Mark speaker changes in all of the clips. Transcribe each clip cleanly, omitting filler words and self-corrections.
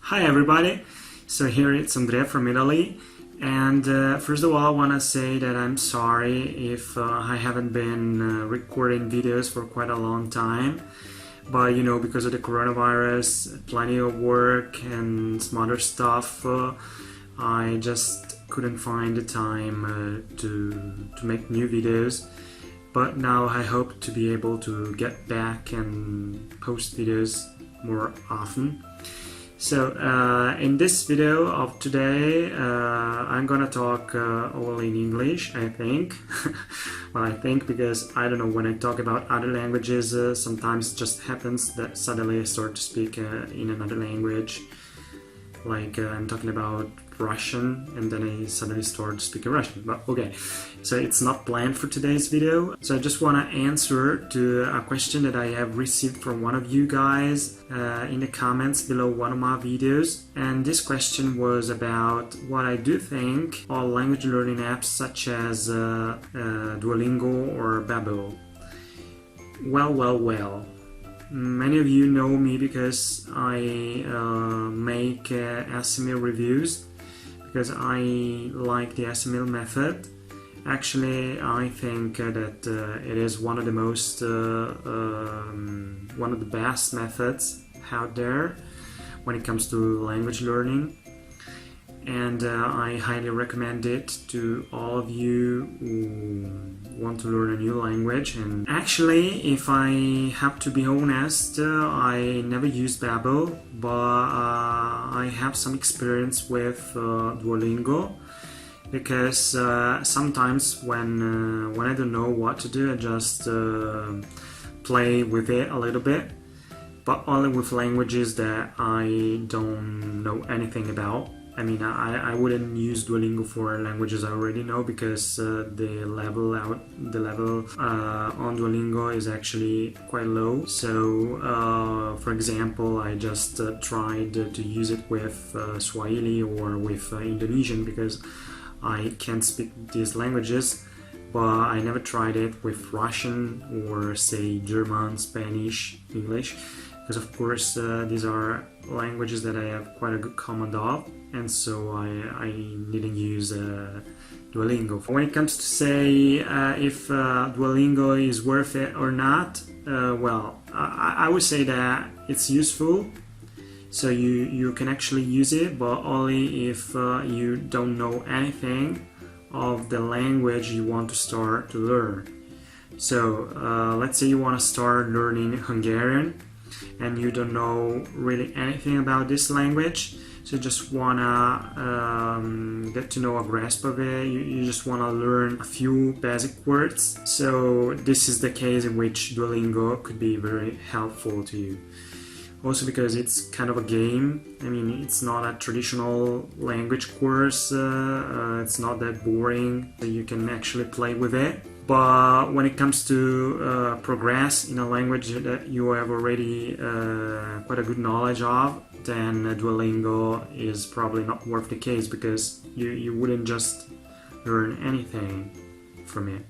Speaker 1: Hi everybody, so here it's Andrea from Italy, and first of all I want to say that I'm sorry if I haven't been recording videos for quite a long time, but because of the coronavirus, plenty of work and some other stuff, I just couldn't find the time to make new videos. But now I hope to be able to get back and post videos more often. So in this video of today, I'm gonna talk all in English, I think. Well, I think because I don't know, when I talk about other languages, sometimes it just happens that suddenly I start to speak in another language. Like I'm talking about Russian and then I suddenly start speaking Russian, but okay, so it's not planned for today's video. So I just want to answer to a question that I have received from one of you guys in the comments below one of my videos, and this question was about what I do think of language learning apps such as Duolingo or Babbel. Well. Many of you know me because I make SML reviews, because I like the SML method. Actually, I think that it is one of the most, one of the best methods out there when it comes to language learning. And I highly recommend it to all of you who want to learn a new language. And actually, if I have to be honest, I never used Babbel, but I have some experience with Duolingo, because sometimes when I don't know what to do, I just play with it a little bit, but only with languages that I don't know anything about. I mean, I wouldn't use Duolingo for languages I already know, because the level on Duolingo is actually quite low. So, for example, I just tried to use it with Swahili or with Indonesian, because I can't speak these languages, but I never tried it with Russian or, say, German, Spanish, English, because of course these are languages that I have quite a good command of, and so I didn't use Duolingo. When it comes to say if Duolingo is worth it or not, well, I would say that it's useful, so you can actually use it, but only if you don't know anything of the language you want to start to learn. So let's say you want to start learning Hungarian and you don't know really anything about this language, so you just wanna get to know a grasp of it. You just wanna learn a few basic words. So this is the case in which Duolingo could be very helpful to you. Also because it's kind of a game. I mean, it's not a traditional language course. It's not that boring. You can actually play with it. But when it comes to progress in a language that you have already quite a good knowledge of, then Duolingo is probably not worth the case, because you wouldn't just learn anything from it.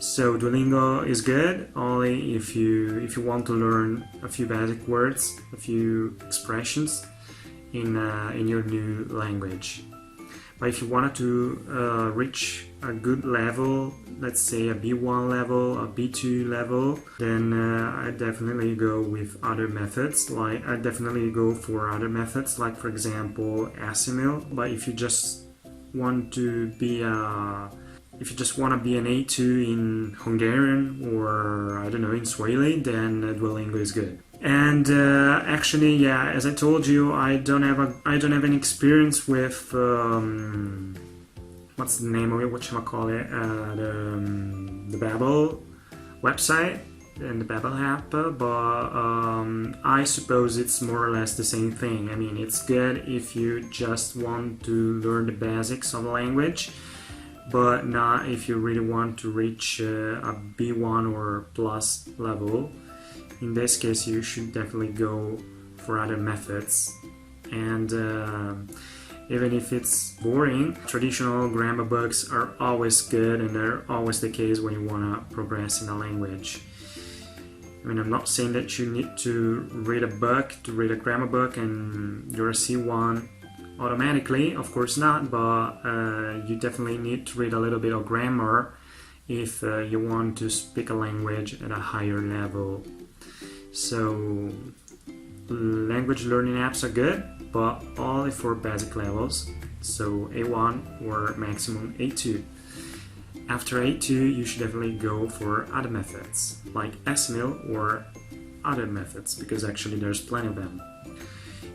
Speaker 1: So Duolingo is good only if you want to learn a few basic words, a few expressions in your new language. But if you wanted to reach a good level, let's say a B1 level, a B2 level, then I definitely go with other methods. Like I definitely go for other methods, like for example SML. But if you just want to be an A2 in Hungarian, or I don't know, in Swahili, then Duolingo is good. And actually, yeah, as I told you, I don't have any experience with what's the name of it? Whatchamacallit? The Babbel website and the Babbel app, but I suppose it's more or less the same thing. I mean, it's good if you just want to learn the basics of a language, but not if you really want to reach a B1 or plus level. In this case, you should definitely go for other methods. And even if it's boring, traditional grammar books are always good, and they're always the case when you want to progress in a language. I mean, I'm not saying that you need to read a book, to read a grammar book, and you're a C1 automatically. Of course not, but you definitely need to read a little bit of grammar if you want to speak a language at a higher level. So, language learning apps are good, but only for basic levels. So A1 or maximum A2. After A2, you should definitely go for other methods, like SMIL or other methods, because actually there's plenty of them.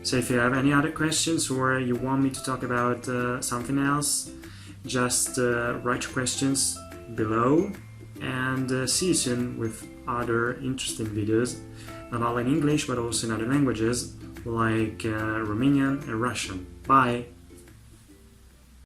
Speaker 1: So if you have any other questions or you want me to talk about something else, just write your questions below, and see you soon with other interesting videos, not only in English but also in other languages like Romanian and Russian. Bye!